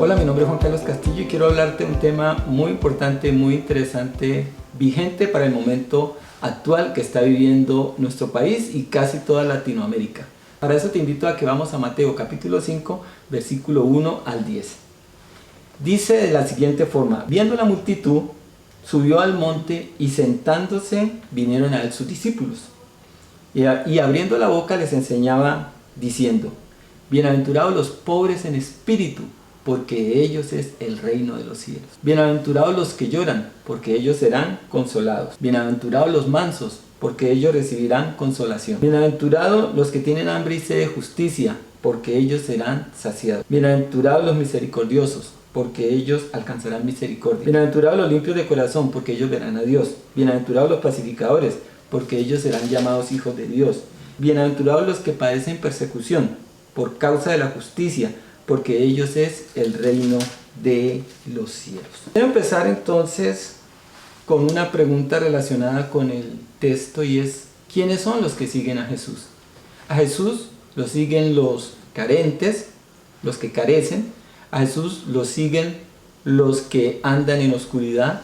Hola, mi nombre es Juan Carlos Castillo y quiero hablarte de un tema muy importante, muy interesante, vigente para el momento actual que está viviendo nuestro país y casi toda Latinoamérica. Para eso te invito a que vamos a Mateo capítulo 5, versículo 1 al 10. Dice de la siguiente forma: viendo la multitud, subió al monte y sentándose vinieron a él sus discípulos. Y abriendo la boca les enseñaba diciendo: bienaventurados los pobres en espíritu, porque de ellos es el reino de los cielos. Bienaventurados los que lloran, porque ellos serán consolados. Bienaventurados los mansos, porque ellos recibirán consolación. Bienaventurados los que tienen hambre y sed de justicia, porque ellos serán saciados. Bienaventurados los misericordiosos, porque ellos alcanzarán misericordia. Bienaventurados los limpios de corazón, porque ellos verán a Dios. Bienaventurados los pacificadores, porque ellos serán llamados hijos de Dios. Bienaventurados los que padecen persecución por causa de la justicia, porque ellos es el reino de los cielos. Quiero empezar entonces con una pregunta relacionada con el texto, y es: ¿quiénes son los que siguen a Jesús? A Jesús lo siguen los carentes, los que carecen. A Jesús lo siguen los que andan en oscuridad.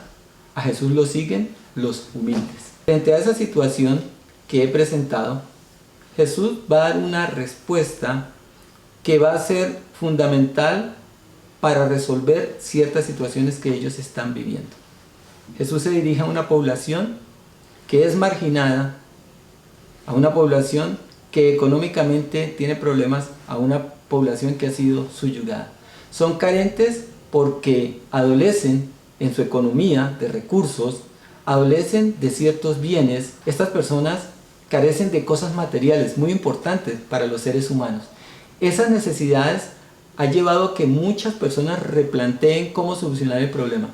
A Jesús lo siguen los humildes. Frente a esa situación que he presentado, Jesús va a dar una respuesta que va a ser fundamental para resolver ciertas situaciones que ellos están viviendo. Jesús se dirige a una población que es marginada, a una población que económicamente tiene problemas, a una población que ha sido subyugada. Son carentes porque adolecen en su economía de recursos, adolecen de ciertos bienes. Estas personas carecen de cosas materiales muy importantes para los seres humanos. Esas necesidades han llevado a que muchas personas replanteen cómo solucionar el problema.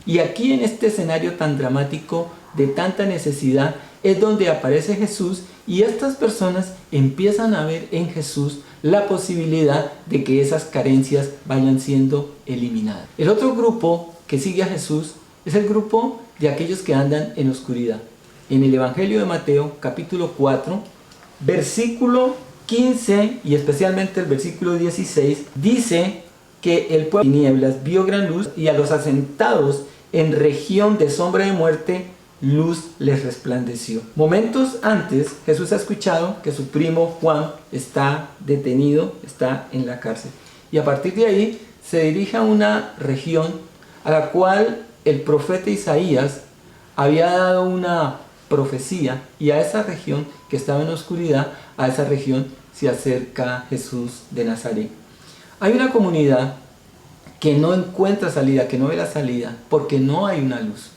Y aquí, en este escenario tan dramático de tanta necesidad, es donde aparece Jesús, y estas personas empiezan a ver en Jesús la posibilidad de que esas carencias vayan siendo eliminadas. El otro grupo que sigue a Jesús es el grupo de aquellos que andan en oscuridad. En el Evangelio de Mateo, capítulo 4, versículo 15 y especialmente el versículo 16, dice que el pueblo de tinieblas vio gran luz, y a los asentados en región de sombra de muerte, luz les resplandeció. Momentos antes, Jesús ha escuchado que su primo Juan está detenido, está en la cárcel. Y a partir de ahí se dirige a una región a la cual el profeta Isaías había dado una profecía, y a esa región que estaba en oscuridad, a esa región se acerca Jesús de Nazaret. Hay una comunidad que no encuentra salida, que no ve la salida, porque no hay una luz.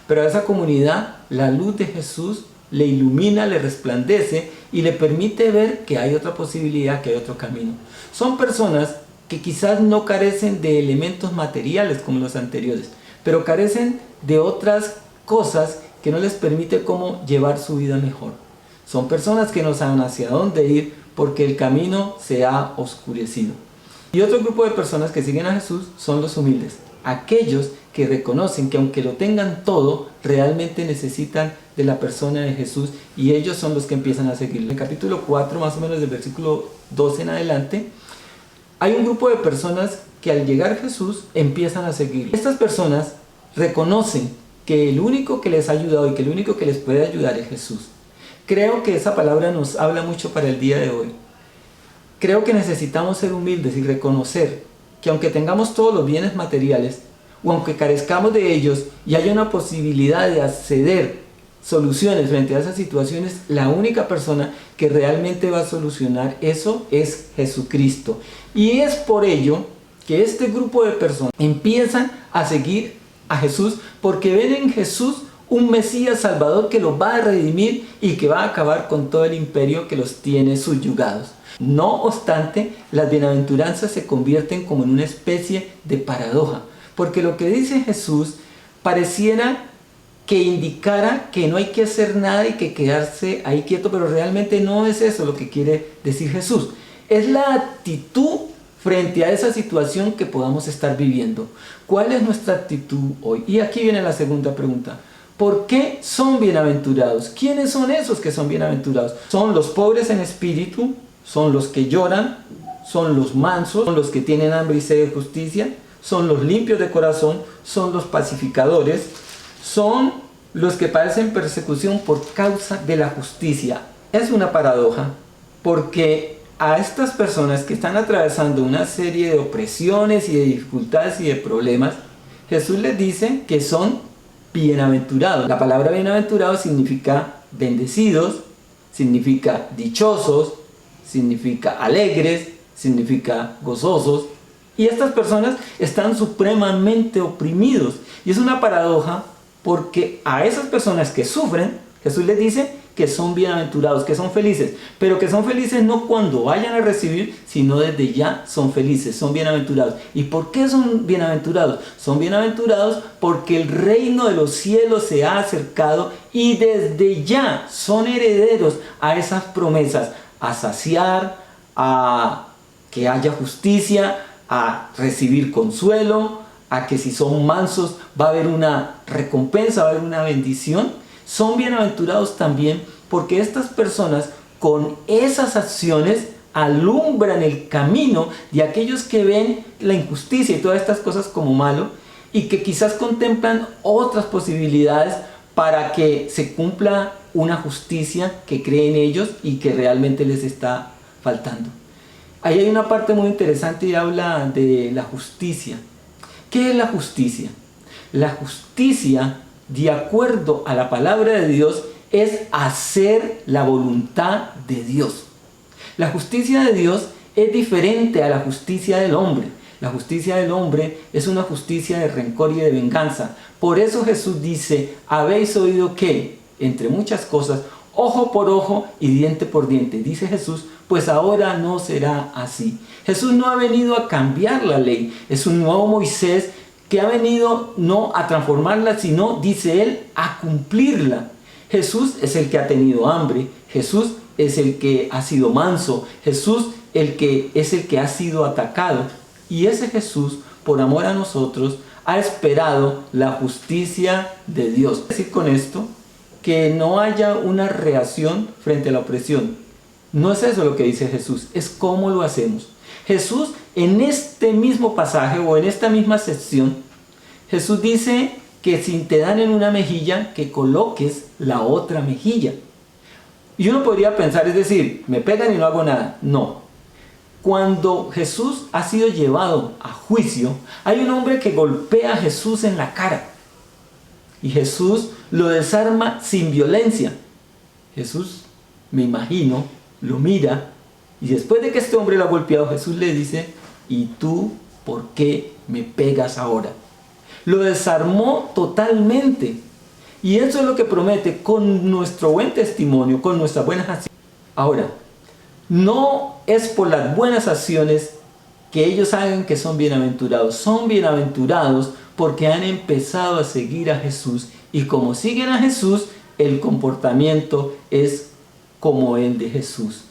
Pero a esa comunidad la luz de Jesús le ilumina, le resplandece y le permite ver que hay otra posibilidad, que hay otro camino. Son personas que quizás no carecen de elementos materiales como los anteriores, pero carecen de otras cosas que no les permite cómo llevar su vida mejor. Son personas que no saben hacia dónde ir porque el camino se ha oscurecido. Y otro grupo de personas que siguen a Jesús son los humildes, aquellos que reconocen que aunque lo tengan todo, realmente necesitan de la persona de Jesús, y ellos son los que empiezan a seguirlo. En el capítulo 4, más o menos del versículo 12 en adelante, hay un grupo de personas que al llegar a Jesús empiezan a seguirlo. Estas personas reconocen que el único que les ha ayudado y que el único que les puede ayudar es Jesús. Creo que esa palabra nos habla mucho para el día de hoy. Creo que necesitamos ser humildes y reconocer que aunque tengamos todos los bienes materiales, o aunque carezcamos de ellos y haya una posibilidad de acceder soluciones frente a esas situaciones, la única persona que realmente va a solucionar eso es Jesucristo. Y es por ello que este grupo de personas empiezan a seguir a Jesús, porque ven en Jesús un Mesías Salvador que los va a redimir y que va a acabar con todo el imperio que los tiene subyugados. No obstante, las bienaventuranzas se convierten como en una especie de paradoja, porque lo que dice Jesús pareciera que indicara que no hay que hacer nada y que quedarse ahí quieto, pero realmente no es eso lo que quiere decir Jesús. Es la actitud frente a esa situación que podamos estar viviendo. ¿Cuál es nuestra actitud hoy? Y aquí viene la segunda pregunta. ¿Por qué son bienaventurados? ¿Quiénes son esos que son bienaventurados? Son los pobres en espíritu, son los que lloran, son los mansos, son los que tienen hambre y sed de justicia, son los limpios de corazón, son los pacificadores, son los que padecen persecución por causa de la justicia. Es una paradoja, porque a estas personas que están atravesando una serie de opresiones y de dificultades y de problemas, Jesús les dice que son bienaventurados. La palabra bienaventurado significa bendecidos, significa dichosos, significa alegres, significa gozosos. Y estas personas están supremamente oprimidos. Y es una paradoja porque a esas personas que sufren, Jesús les dice que son bienaventurados, que son felices. Pero que son felices no cuando vayan a recibir, sino desde ya son felices, son bienaventurados. ¿Y por qué son bienaventurados? Son bienaventurados porque el reino de los cielos se ha acercado y desde ya son herederos a esas promesas, a saciar, a que haya justicia, a recibir consuelo, a que si son mansos va a haber una recompensa, va a haber una bendición. Son bienaventurados también porque estas personas con esas acciones alumbran el camino de aquellos que ven la injusticia y todas estas cosas como malo y que quizás contemplan otras posibilidades para que se cumpla una justicia que creen ellos y que realmente les está faltando. Ahí hay una parte muy interesante y habla de la justicia. ¿Qué es la justicia? La justicia, de acuerdo a la palabra de Dios, es hacer la voluntad de Dios. La justicia de Dios es diferente a la justicia del hombre. La justicia del hombre es una justicia de rencor y de venganza. Por eso Jesús dice, habéis oído que, entre muchas cosas, ojo por ojo y diente por diente. Dice Jesús, pues ahora no será así. Jesús no ha venido a cambiar la ley. Es un nuevo Moisés que ha venido no a transformarla, sino, dice él, a cumplirla. Jesús es el que ha tenido hambre. Jesús es el que ha sido manso. Jesús es el que ha sido atacado. Y ese Jesús, por amor a nosotros, ha esperado la justicia de Dios. Es decir con esto que no haya una reacción frente a la opresión. No es eso lo que dice Jesús, es cómo lo hacemos. Jesús, en este mismo pasaje o en esta misma sección, Jesús dice que si te dan en una mejilla, que coloques la otra mejilla. Y uno podría pensar, es decir, me pegan y no hago nada. No. Cuando Jesús ha sido llevado a juicio, hay un hombre que golpea a Jesús en la cara. Y Jesús lo desarma sin violencia. Jesús, me imagino, lo mira y después de que este hombre lo ha golpeado, Jesús le dice, ¿y tú por qué me pegas ahora? Lo desarmó totalmente. Y eso es lo que promete con nuestro buen testimonio, con nuestras buenas acciones. Ahora, no es por las buenas acciones que ellos hagan que son bienaventurados. Son bienaventurados porque han empezado a seguir a Jesús. Y como siguen a Jesús, el comportamiento es como el de Jesús.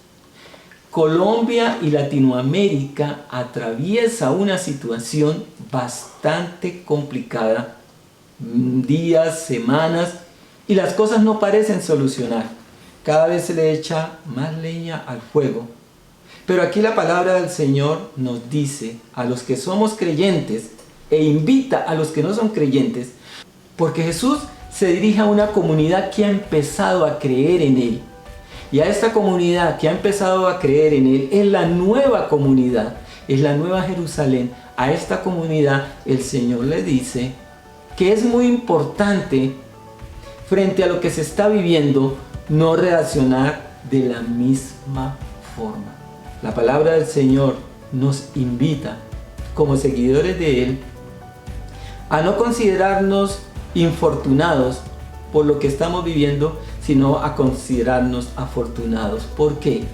Colombia y Latinoamérica atraviesa una situación bastante complicada. Días, semanas, y las cosas no parecen solucionar. Cada vez se le echa más leña al fuego. Pero aquí la palabra del Señor nos dice a los que somos creyentes e invita a los que no son creyentes, porque Jesús se dirige a una comunidad que ha empezado a creer en Él. Y a esta comunidad que ha empezado a creer en Él es la nueva comunidad, es la nueva Jerusalén. A esta comunidad el Señor le dice que es muy importante frente a lo que se está viviendo no reaccionar de la misma forma. La palabra del Señor nos invita como seguidores de Él a no considerarnos infortunados por lo que estamos viviendo, sino a considerarnos afortunados. ¿Por qué?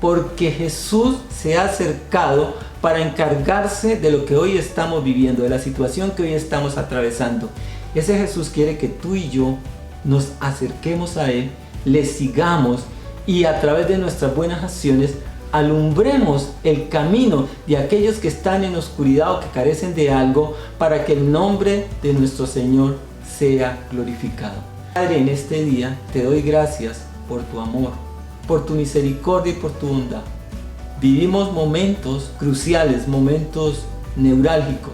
Porque Jesús se ha acercado para encargarse de lo que hoy estamos viviendo, de la situación que hoy estamos atravesando. Ese Jesús quiere que tú y yo nos acerquemos a Él, le sigamos y a través de nuestras buenas acciones alumbremos el camino de aquellos que están en oscuridad o que carecen de algo, para que el nombre de nuestro Señor sea glorificado. Padre, en este día te doy gracias por tu amor, por tu misericordia y por tu bondad. Vivimos momentos cruciales, momentos neurálgicos.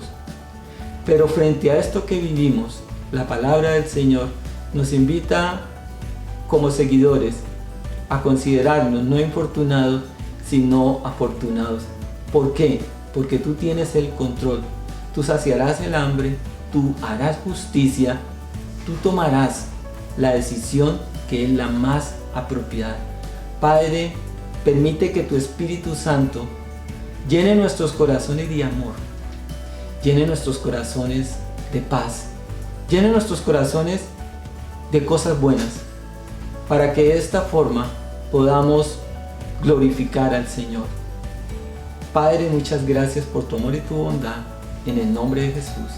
Pero frente a esto que vivimos, la palabra del Señor nos invita como seguidores a considerarnos no infortunados, sino afortunados. ¿Por qué? Porque tú tienes el control. Tú saciarás el hambre, tú harás justicia, tú tomarás la decisión que es la más apropiada. Padre, permite que tu Espíritu Santo llene nuestros corazones de amor, llene nuestros corazones de paz, llene nuestros corazones de cosas buenas, para que de esta forma podamos glorificar al Señor. Padre, muchas gracias por tu amor y tu bondad, en el nombre de Jesús.